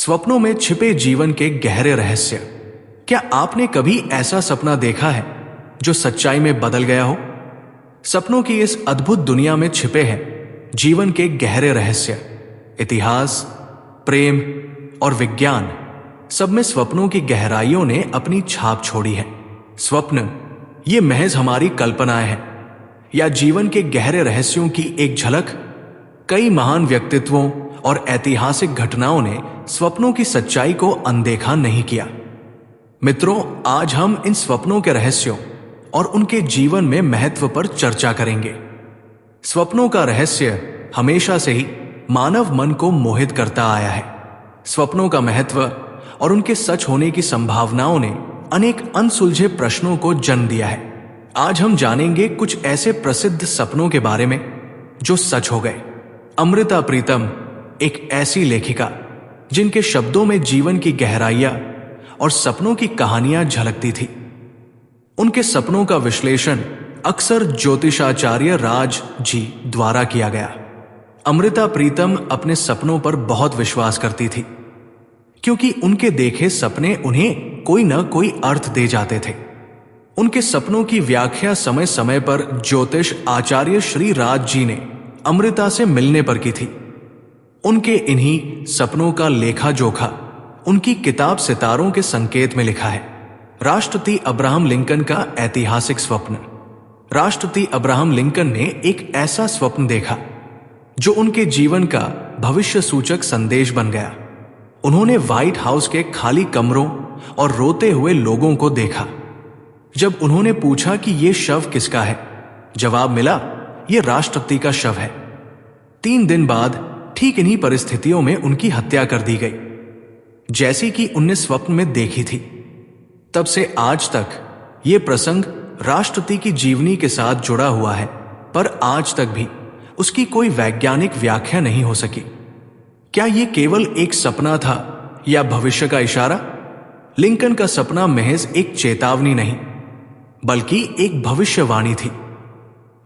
स्वप्नों में छिपे जीवन के गहरे रहस्य। क्या आपने कभी ऐसा सपना देखा है जो सच्चाई में बदल गया हो? सपनों की इस अद्भुत दुनिया में छिपे हैं जीवन के गहरे रहस्य। इतिहास, प्रेम और विज्ञान, सब में स्वप्नों की गहराइयों ने अपनी छाप छोड़ी है। स्वप्न ये महज हमारी कल्पनाएं हैं या जीवन के गहरे रहस्यों की एक झलक? कई महान व्यक्तित्वों और ऐतिहासिक घटनाओं ने स्वप्नों की सच्चाई को अनदेखा नहीं किया। मित्रों, आज हम इन स्वप्नों के रहस्यों और उनके जीवन में महत्व पर चर्चा करेंगे। स्वप्नों का रहस्य हमेशा से ही मानव मन को मोहित करता आया है। स्वप्नों का महत्व और उनके सच होने की संभावनाओं ने अनेक अनसुलझे प्रश्नों को जन्म दिया है। आज हम जानेंगे कुछ ऐसे प्रसिद्ध सपनों के बारे में जो सच हो गए। अमृता प्रीतम एक ऐसी लेखिका जिनके शब्दों में जीवन की गहराइयां और सपनों की कहानियां झलकती थी। उनके सपनों का विश्लेषण अक्सर ज्योतिषाचार्य राज जी द्वारा किया गया। अमृता प्रीतम अपने सपनों पर बहुत विश्वास करती थी क्योंकि उनके देखे सपने उन्हें कोई न कोई अर्थ दे जाते थे। उनके सपनों की व्याख्या समय समय पर ज्योतिष आचार्य श्री राज जी ने अमृता से मिलने पर की थी। उनके इन्हीं सपनों का लेखा जोखा उनकी किताब सितारों के संकेत में लिखा है। राष्ट्रपति अब्राहम लिंकन का ऐतिहासिक स्वप्न। राष्ट्रपति अब्राहम लिंकन ने एक ऐसा स्वप्न देखा जो उनके जीवन का भविष्य सूचक संदेश बन गया। उन्होंने व्हाइट हाउस के खाली कमरों और रोते हुए लोगों को देखा। जब उन्होंने पूछा कि यह शव किसका है, जवाब मिला, यह राष्ट्रपति का शव है। 3 दिन बाद ठीक इन्हीं परिस्थितियों में उनकी हत्या कर दी गई जैसी कि उनने स्वप्न में देखी थी। तब से आज तक यह प्रसंग राष्ट्रपति की जीवनी के साथ जुड़ा हुआ है, पर आज तक भी उसकी कोई वैज्ञानिक व्याख्या नहीं हो सकी। क्या यह केवल एक सपना था या भविष्य का इशारा? लिंकन का सपना महज एक चेतावनी नहीं बल्कि एक भविष्यवाणी थी।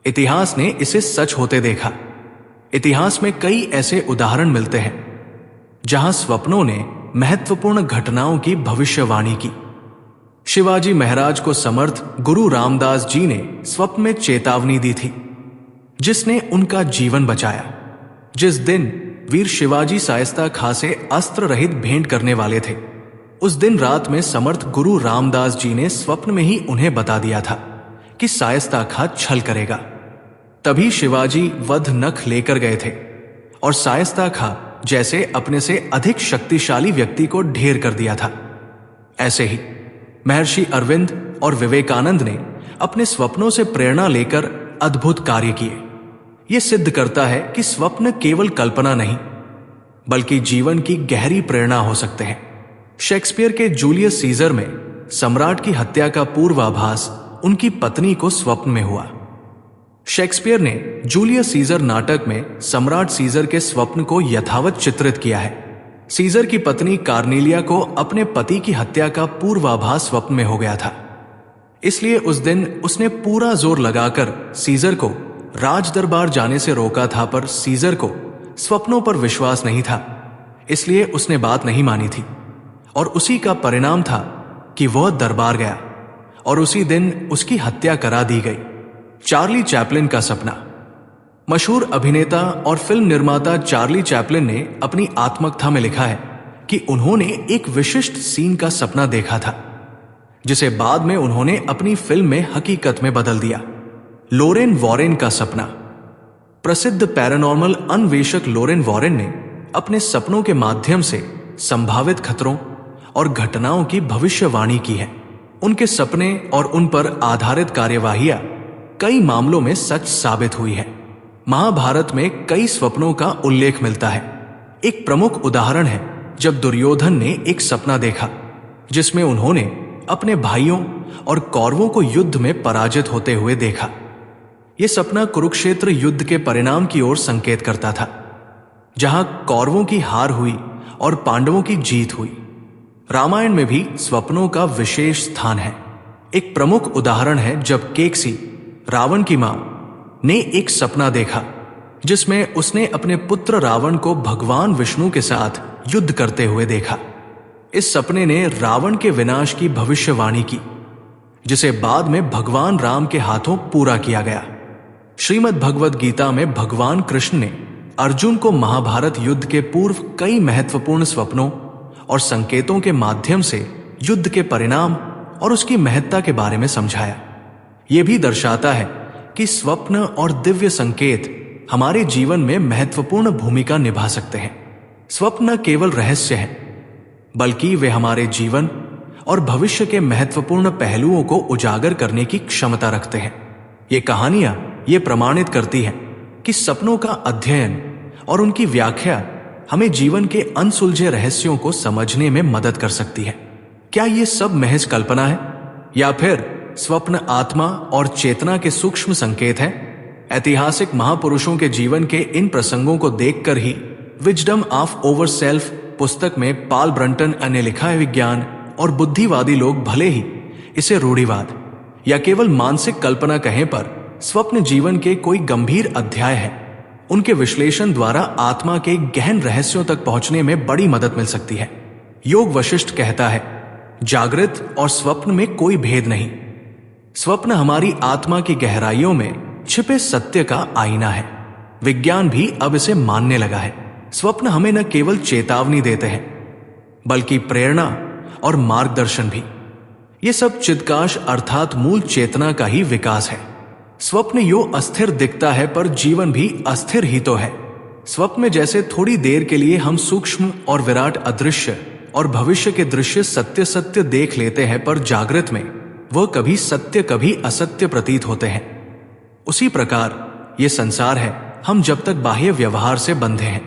इतिहास ने इसे सच होते देखा। इतिहास में कई ऐसे उदाहरण मिलते हैं जहां स्वप्नों ने महत्वपूर्ण घटनाओं की भविष्यवाणी की। शिवाजी महाराज को समर्थ गुरु रामदास जी ने स्वप्न में चेतावनी दी थी जिसने उनका जीवन बचाया। जिस दिन वीर शिवाजी शायस्ता खां से अस्त्र रहित भेंट करने वाले थे, उस दिन रात में समर्थ गुरु रामदास जी ने स्वप्न में ही उन्हें बता दिया था कि शायस्ता खां छल करेगा। तभी शिवाजी वध नख लेकर गए थे और शायस्ता खां जैसे अपने से अधिक शक्तिशाली व्यक्ति को ढेर कर दिया था। ऐसे ही महर्षि अरविंद और विवेकानंद ने अपने स्वप्नों से प्रेरणा लेकर अद्भुत कार्य किए। यह सिद्ध करता है कि स्वप्न केवल कल्पना नहीं बल्कि जीवन की गहरी प्रेरणा हो सकते हैं। शेक्सपियर के जूलियस सीजर में सम्राट की हत्या का पूर्वाभास उनकी पत्नी को स्वप्न में हुआ। शेक्सपियर ने जूलियस सीजर नाटक में सम्राट सीजर के स्वप्न को यथावत चित्रित किया है। सीजर की पत्नी कार्नेलिया को अपने पति की हत्या का पूर्वाभास स्वप्न में हो गया था, इसलिए उस दिन उसने पूरा जोर लगाकर सीजर को राज दरबार जाने से रोका था, पर सीजर को स्वप्नों पर विश्वास नहीं था, इसलिए उसने बात नहीं मानी थी और उसी का परिणाम था कि वह दरबार गया और उसी दिन उसकी हत्या करा दी गई। चार्ली चैपलिन का सपना। मशहूर अभिनेता और फिल्म निर्माता चार्ली चैपलिन ने अपनी आत्मकथा में लिखा है कि उन्होंने एक विशिष्ट सीन का सपना देखा था जिसे बाद में उन्होंने अपनी फिल्म में हकीकत में बदल दिया। लोरेन वॉरेन का सपना। प्रसिद्ध पैरानॉर्मल अन्वेषक लोरेन वॉरेन ने अपने सपनों के माध्यम से संभावित खतरों और घटनाओं की भविष्यवाणी की है। उनके सपने और उन पर आधारित कार्यवाहियां कई मामलों में सच साबित हुई है। महाभारत में कई स्वप्नों का उल्लेख मिलता है। एक प्रमुख उदाहरण है जब दुर्योधन ने एक सपना देखा जिसमें उन्होंने अपने भाइयों और कौरवों को युद्ध में पराजित होते हुए देखा। यह सपना कुरुक्षेत्र युद्ध के परिणाम की ओर संकेत करता था, जहां कौरवों की हार हुई और पांडवों की जीत हुई। रामायण में भी स्वप्नों का विशेष स्थान है। एक प्रमुख उदाहरण है जब केकसी, रावण की मां, ने एक सपना देखा जिसमें उसने अपने पुत्र रावण को भगवान विष्णु के साथ युद्ध करते हुए देखा। इस सपने ने रावण के विनाश की भविष्यवाणी की, जिसे बाद में भगवान राम के हाथों पूरा किया गया। श्रीमद् भगवद गीता में भगवान कृष्ण ने अर्जुन को महाभारत युद्ध के पूर्व कई महत्वपूर्ण स्वप्नों और संकेतों के माध्यम से युद्ध के परिणाम और उसकी महत्ता के बारे में समझाया। यह भी दर्शाता है कि स्वप्न और दिव्य संकेत हमारे जीवन में महत्वपूर्ण भूमिका निभा सकते हैं। स्वप्न न केवल रहस्य हैं, बल्कि वे हमारे जीवन और भविष्य के महत्वपूर्ण पहलुओं को उजागर करने की क्षमता रखते हैं। ये कहानियां ये प्रमाणित करती हैं कि सपनों का अध्ययन और उनकी व्याख्या हमें जीवन के अनसुलझे रहस्यों को समझने में मदद कर सकती है। क्या ये सब महज कल्पना है या फिर स्वप्न आत्मा और चेतना के सूक्ष्म संकेत हैं? ऐतिहासिक महापुरुषों के जीवन के इन प्रसंगों को देखकर ही विजडम ऑफ ओवर सेल्फ पुस्तक में पॉल ब्रंटन ने लिखा है, विज्ञान और बुद्धिवादी लोग भले ही इसे रूढ़िवाद या केवल मानसिक कल्पना कहें, पर स्वप्न जीवन के कोई गंभीर अध्याय है। उनके विश्लेषण द्वारा आत्मा के गहन रहस्यों तक पहुंचने में बड़ी मदद मिल सकती है। योग वशिष्ठ कहता है, जागृत और स्वप्न में कोई भेद नहीं। स्वप्न हमारी आत्मा की गहराइयों में छिपे सत्य का आईना है। विज्ञान भी अब इसे मानने लगा है। स्वप्न हमें न केवल चेतावनी देते हैं, बल्कि प्रेरणा और मार्गदर्शन भी। ये सब चिदकाश अर्थात मूल चेतना का ही विकास है। स्वप्न यो अस्थिर दिखता है, पर जीवन भी अस्थिर ही तो है। स्वप्न में जैसे थोड़ी देर के लिए हम सूक्ष्म और विराट अदृश्य और भविष्य के दृश्य सत्य सत्य देख लेते हैं, पर जागृत में वह कभी सत्य कभी असत्य प्रतीत होते हैं। उसी प्रकार ये संसार है। हम जब तक बाह्य व्यवहार से बंधे हैं,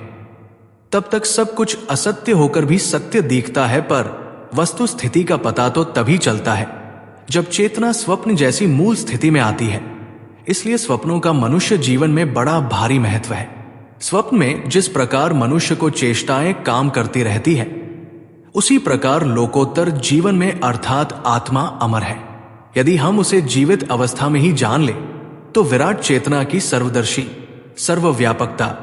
तब तक सब कुछ असत्य होकर भी सत्य दिखता है, पर वस्तु स्थिति का पता तो तभी चलता है जब चेतना स्वप्न जैसी मूल स्थिति में आती है। इसलिए स्वप्नों का मनुष्य जीवन में बड़ा भारी महत्व है। स्वप्न में जिस प्रकार मनुष्य को चेष्टाएं काम करती रहती है, उसी प्रकार लोकोत्तर जीवन में अर्थात आत्मा अमर है। यदि हम उसे जीवित अवस्था में ही जान ले, तो विराट चेतना की सर्वदर्शी, सर्वव्यापकता,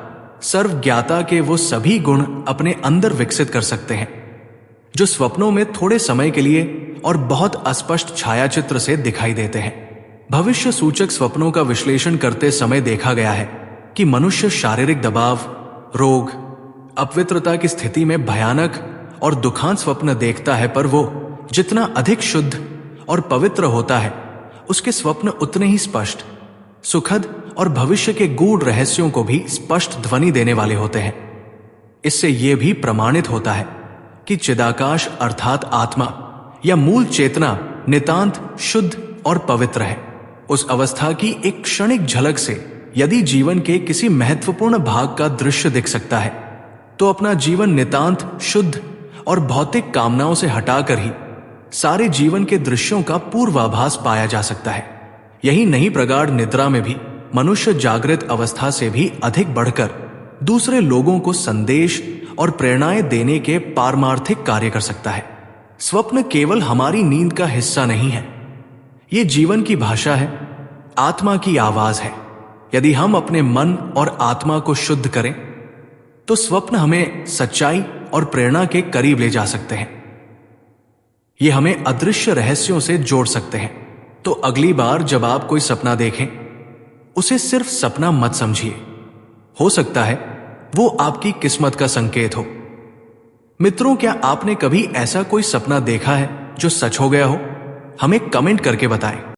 सर्वज्ञाता के वो सभी गुण अपने अंदर विकसित कर सकते हैं, जो स्वप्नों में थोड़े समय के लिए और बहुत अस्पष्ट छायाचित्र से दिखाई देते हैं। भविष्य सूचक स्वप्नों का विश्लेषण करते समय देखा गया है कि मनुष्य शारीरिक दबाव, रोग, अपवित्रता की स्थिति में भयानक और दुखांत स्वप्न देखता है, पर वो जितना अधिक शुद्ध और पवित्र होता है, उसके स्वप्न उतने ही स्पष्ट, सुखद और भविष्य के गूढ़ रहस्यों को भी स्पष्ट ध्वनि देने वाले होते हैं। इससे यह भी प्रमाणित होता है कि चिदाकाश अर्थात आत्मा या मूल चेतना नितांत शुद्ध और पवित्र है। उस अवस्था की एक क्षणिक झलक से यदि जीवन के किसी महत्वपूर्ण भाग का दृश्य दिख सकता है, तो अपना जीवन नितांत शुद्ध और भौतिक कामनाओं से हटाकर ही सारे जीवन के दृश्यों का पूर्वाभास पाया जा सकता है। यही नहीं, प्रगाढ़ निद्रा में भी मनुष्य जागृत अवस्था से भी अधिक बढ़कर दूसरे लोगों को संदेश और प्रेरणाएं देने के पारमार्थिक कार्य कर सकता है। स्वप्न केवल हमारी नींद का हिस्सा नहीं है, ये जीवन की भाषा है, आत्मा की आवाज है। यदि हम अपने मन और आत्मा को शुद्ध करें, तो स्वप्न हमें सच्चाई और प्रेरणा के करीब ले जा सकते हैं। ये हमें अदृश्य रहस्यों से जोड़ सकते हैं। तो अगली बार जब आप कोई सपना देखें, उसे सिर्फ सपना मत समझिए। हो सकता है वो आपकी किस्मत का संकेत हो। मित्रों, क्या आपने कभी ऐसा कोई सपना देखा है जो सच हो गया हो? हमें कमेंट करके बताएं।